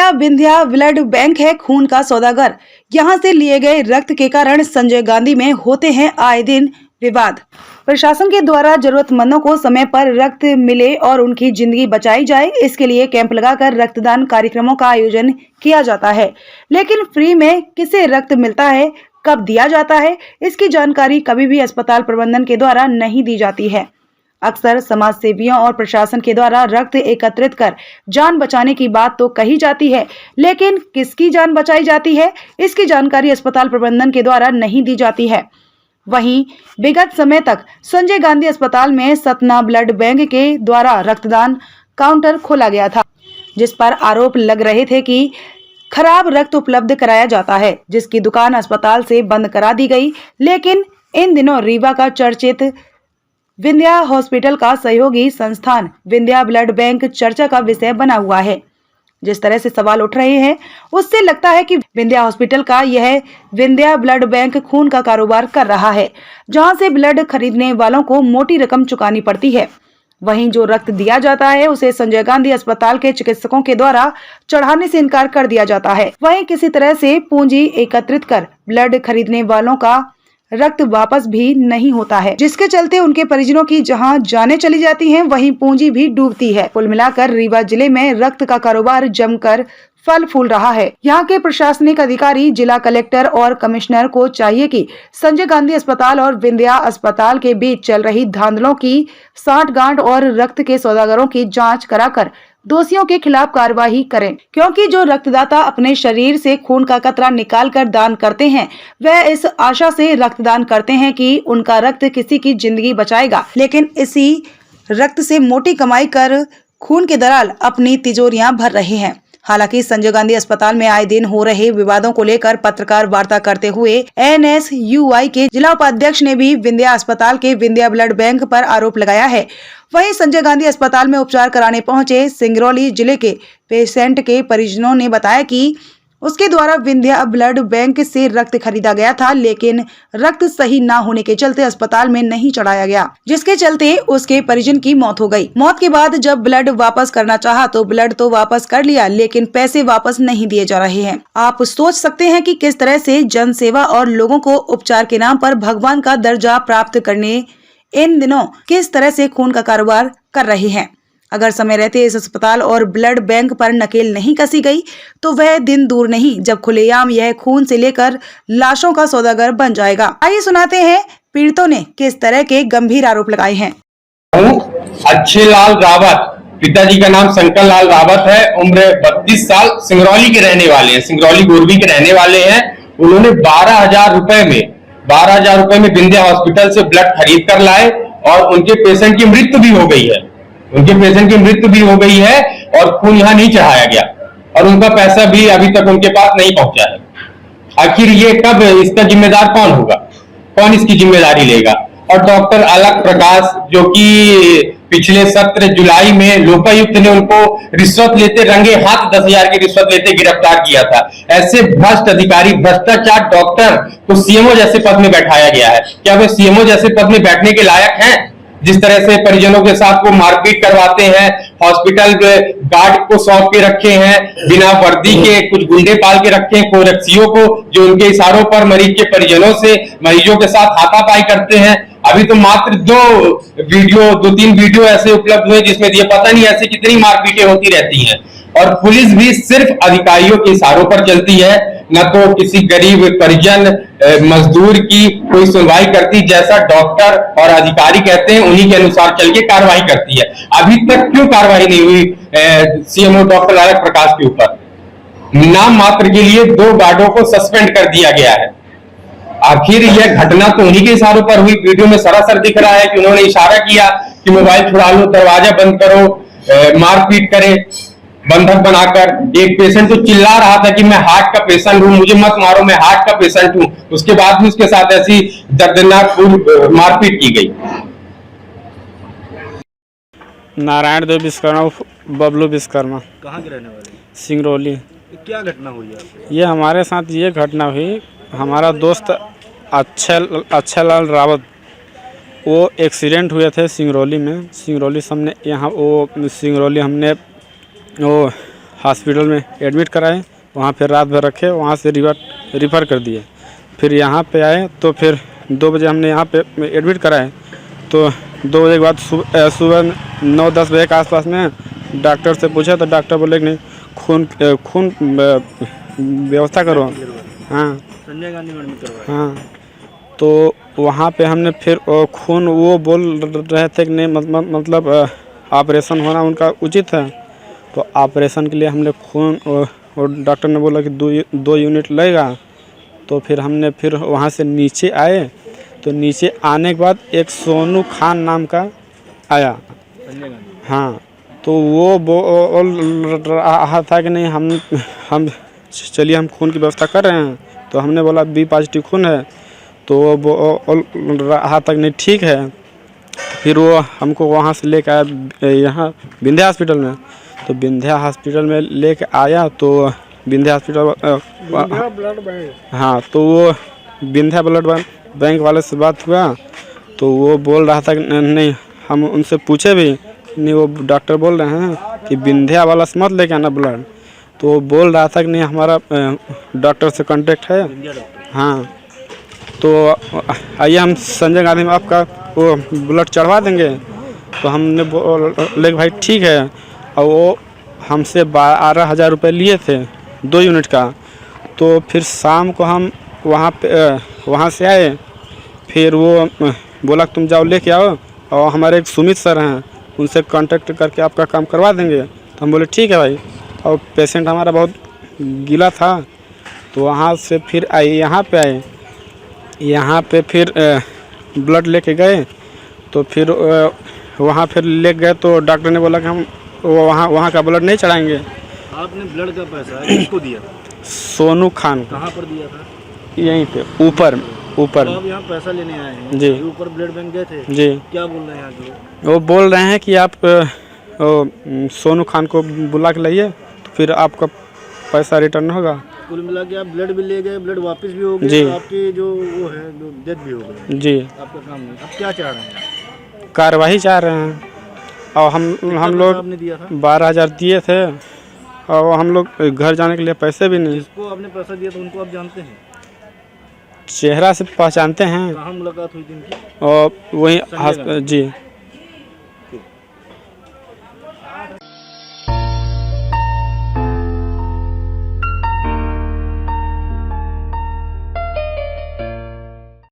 यह Vindhya blood bank है, खून का सौदागर। यहां से लिए गए रक्त के कारण संजय गांधी में होते हैं आए दिन विवाद। प्रशासन के द्वारा जरूरतमंदों को समय पर रक्त मिले और उनकी जिंदगी बचाई जाए, इसके लिए कैंप लगाकर रक्तदान कार्यक्रमों का आयोजन किया जाता है। लेकिन फ्री में किसे रक्त मिलता है, कब दिया जाता है, इसकी जानकारी कभी भी अस्पताल प्रबंधन के द्वारा नहीं दी जाती है। अक्सर समाज सेवियों और प्रशासन के द्वारा रक्त एकत्रित कर जान बचाने की बात तो कही जाती है, लेकिन किसकी जान बचाई जाती है, इसकी जानकारी अस्पताल प्रबंधन के द्वारा नहीं दी जाती है। वहीं विगत समय तक संजय गांधी अस्पताल में सतना ब्लड बैंक के द्वारा रक्तदान काउंटर खोला गया था, जिस पर आरोप लग रहे थे कि खराब रक्त उपलब्ध कराया जाता है, जिसकी दुकान अस्पताल से बंद करा दी गई। लेकिन इन दिनों रीवा का चर्चित विंध्या हॉस्पिटल का सहयोगी संस्थान विंध्या ब्लड बैंक चर्चा का विषय बना हुआ है। जिस तरह से सवाल उठ रहे हैं, उससे लगता है कि विंध्या हॉस्पिटल का यह विंध्या ब्लड बैंक खून का कारोबार कर रहा है, जहां से ब्लड खरीदने वालों को मोटी रकम चुकानी पड़ती है। वहीं जो रक्त दिया जाता है उसे संजय गांधी अस्पताल के चिकित्सकों के द्वारा चढ़ाने से इनकार कर दिया जाता है। वहीं किसी तरह से पूंजी एकत्रित कर ब्लड खरीदने वालों का रक्त वापस भी नहीं होता है, जिसके चलते उनके परिजनों की जहां जानें चली जाती हैं, वहीं पूंजी भी डूबती है। कुल मिलाकर रीवा जिले में रक्त का कारोबार जमकर फल फूल रहा है। यहाँ के प्रशासनिक अधिकारी, जिला कलेक्टर और कमिश्नर को चाहिए कि संजय गांधी अस्पताल और विंध्या अस्पताल के बीच चल रही धांधलों की सांठगांठ और रक्त के सौदागरों की जांच कराकर दोषियों के खिलाफ कार्रवाई करें, क्योंकि जो रक्तदाता अपने शरीर से खून का कतरा निकाल कर दान करते हैं, वह इस आशा से रक्तदान करते हैं कि उनका रक्त किसी की जिंदगी बचाएगा। लेकिन इसी रक्त से मोटी कमाई कर खून के दलाल अपनी तिजोरियां भर रहे हैं। हालांकि संजय गांधी अस्पताल में आए दिन हो रहे विवादों को लेकर पत्रकार वार्ता करते हुए NSUI के जिला उपाध्यक्ष ने भी विंध्या अस्पताल के विंध्या ब्लड बैंक पर आरोप लगाया है। वहीं संजय गांधी अस्पताल में उपचार कराने पहुंचे सिंगरौली जिले के पेशेंट के परिजनों ने बताया कि उसके द्वारा विंध्या ब्लड बैंक से रक्त खरीदा गया था, लेकिन रक्त सही न होने के चलते अस्पताल में नहीं चढ़ाया गया, जिसके चलते उसके परिजन की मौत हो गई। मौत के बाद जब ब्लड वापस करना चाहा तो ब्लड तो वापस कर लिया, लेकिन पैसे वापस नहीं दिए जा रहे हैं। आप सोच सकते हैं कि किस तरह से जन सेवा और लोगों को उपचार के नाम पर भगवान का दर्जा प्राप्त करने इन दिनों किस तरह से खून का कारोबार कर रहे हैं। अगर समय रहते इस अस्पताल और ब्लड बैंक पर नकेल नहीं कसी गई तो वह दिन दूर नहीं जब खुलेआम यह खून से लेकर लाशों का सौदागर बन जाएगा। आइए सुनाते हैं पीड़ितों ने किस तरह के गंभीर आरोप लगाए हैं। अच्छे लाल रावत, पिताजी का नाम शंकर लाल रावत है, उम्र 32 साल, सिंगरौली के रहने वाले हैं, सिंगरौली गोरबी के रहने वाले हैं। उन्होंने 12,000 रुपए में विंध्या हॉस्पिटल से ब्लड खरीद कर लाए और उनके पेशेंट की मृत्यु भी हो गई है। और खून यहाँ नहीं चढ़ाया गया और उनका पैसा भी अभी तक उनके पास नहीं पहुंचा है। आखिर ये कब इसका जिम्मेदार कौन होगा, कौन इसकी जिम्मेदारी लेगा? और डॉक्टर अलख प्रकाश, जो कि पिछले सत्र जुलाई में लोकायुक्त ने उनको रिश्वत लेते रंगे हाथ 10,000 की रिश्वत लेते गिरफ्तार किया था। ऐसे भ्रष्ट अधिकारी, भ्रष्टाचार डॉक्टर को सीएमओ जैसे पद में बैठाया गया है। क्या वे सीएमओ जैसे पद में बैठने के लायक हैं? जिस तरह से परिजनों के साथ वो मारपीट करवाते हैं, हॉस्पिटल गार्ड को सौंप के रखे हैं, बिना वर्दी के कुछ गुंडे पाल के रखे हैं, कोरक्सियों को, जो उनके इशारों पर मरीज के परिजनों से मरीजों के साथ हाथापाई करते हैं। अभी तो मात्र 2-3 वीडियो ऐसे उपलब्ध हुए जिसमें ये पता नहीं ऐसे कितनी मारपीटें होती रहती हैं। और पुलिस भी सिर्फ अधिकारियों के इशारों पर चलती है, न तो किसी गरीब परिजन मजदूर की कोई सुनवाई करती। जैसा डॉक्टर और अधिकारी कहते हैं उन्हीं के अनुसार चल के कार्रवाई करती है। अभी तक क्यों कार्रवाई नहीं हुई सीएमओ डॉक्टर अलख प्रकाश के ऊपर? नाम मात्र के लिए 2 गार्डों को सस्पेंड कर दिया गया है। आखिर यह घटना तो उन्हीं के इशारों पर हुई। वीडियो में सरासर दिख रहा है कि उन्होंने इशारा किया कि मोबाइल छुड़ा लो, दरवाजा बंद करो, मारपीट करे बंधक बनाकर। एक पेशेंट तो चिल्ला रहा था कि मैं हार्ट का पेशेंट हूं, मुझे मत मारो, मैं हार्ट का पेशेंट हूं। उसके बाद भी उसके साथ ऐसी दर्दनाक मारपीट की गई। नारायण देव विश्वकर्मा, बबलू विश्वकर्मा। कहाँ के रहने वाले? सिंगरौली। क्या घटना हुई है? ये हमारे साथ ये घटना हुई, हमारा दोस्त अच्छे लाल रावत, वो एक्सीडेंट हुए थे सिंगरौली में। सिंगरौली हमने यहाँ वो सिंगरौली हमने वो हॉस्पिटल में एडमिट कराए, वहाँ पे रात भर रखे, वहाँ से रिफ़र कर दिए। फिर यहाँ पे आए तो फिर 2 बजे हमने यहाँ पे एडमिट कराए, तो 2 बजे के बाद सुबह 9-10 बजे के आसपास में डॉक्टर से पूछा तो डॉक्टर बोले कि नहीं, खून व्यवस्था करो। हाँ संजय गांधी में एडमिट करवाया। हाँ, तो वहाँ पे हमने फिर खून, वो बोल रहे थे कि नहीं मतलब ऑपरेशन होना उनका उचित है, तो ऑपरेशन के लिए हमने खून, और डॉक्टर ने बोला कि 2 यूनिट लगेगा। तो फिर हमने फिर वहाँ से नीचे आए, तो नीचे आने के बाद एक सोनू खान नाम का आया। संजय गांधी। हाँ, तो वो बोल रहा था कि नहीं हम चलिए हम खून की व्यवस्था कर रहे हैं। तो हमने बोला बी पॉजिटिव खून है, तो वो बोल रहा था कि नहीं ठीक है। फिर वो हमको वहाँ से लेके आया यहाँ विंध्या हॉस्पिटल में, तो विंध्या हॉस्पिटल में लेके आया, तो विंध्या हॉस्पिटल ब्लड बैंक। हाँ, तो वो विंध्या ब्लड बैंक वाले से बात हुआ, तो वो बोल रहा था कि नहीं, हम उनसे पूछे भी नहीं, वो डॉक्टर बोल रहे हैं कि विंध्या वाला से मत लेके आना ब्लड। तो वो बोल रहा था कि नहीं हमारा डॉक्टर से कांटेक्ट है। हाँ, तो आइए हम संजय गांधी में आपका वो ब्लड चढ़वा देंगे। तो हमने बोले भाई ठीक है, और वो हमसे 12,000 रुपये लिए थे 2 यूनिट का। तो फिर शाम को हम वहाँ से आए, फिर वो बोला तुम जाओ लेके आओ, और हमारे एक सुमित सर हैं, उनसे कांटेक्ट करके आपका काम करवा देंगे। तो हम बोले ठीक है भाई, और पेशेंट हमारा बहुत गीला था, तो वहाँ से फिर आए, यहाँ पे फिर ब्लड लेके गए। तो फिर वहाँ फिर ले गए, तो डॉक्टर ने बोला कि हम वहाँ का ब्लड नहीं चढ़ाएंगे। आपने ब्लड का पैसा किसको दिया था? सोनू खान को, कहाँ पर दिया था? यहीं पे ऊपर। तो आप यहाँ पैसा लेने आए हैं जी। ऊपर ब्लड बैंक गए थे? जी, क्या बोल रहे हैं यहाँ के? वो बोल रहे हैं कि आप सोनू खान को बुला के लाइए, तो फिर आपका पैसा रिटर्न होगा। कुल मिला के आप ब्लड भी ले गए, ब्लड वापस भी हो गए, जी। आपकी जो वो है जो डेथ भी हो गई। जी, आपका काम नहीं। अब क्या चाह रहे हैं? कार्रवाई चाह रहे हैं। और हम कितना लोग पैसा आपने दिया था? 12,000 दिए थे, और हम लोग घर जाने के लिए पैसे भी नहीं। जिसको आपने पैसा दिया था उनको आप जानते हैं? चेहरा से पहचानते हैं, कहाँ मुलाकात हुई थी इनकी? और वही संजय गांधी। जी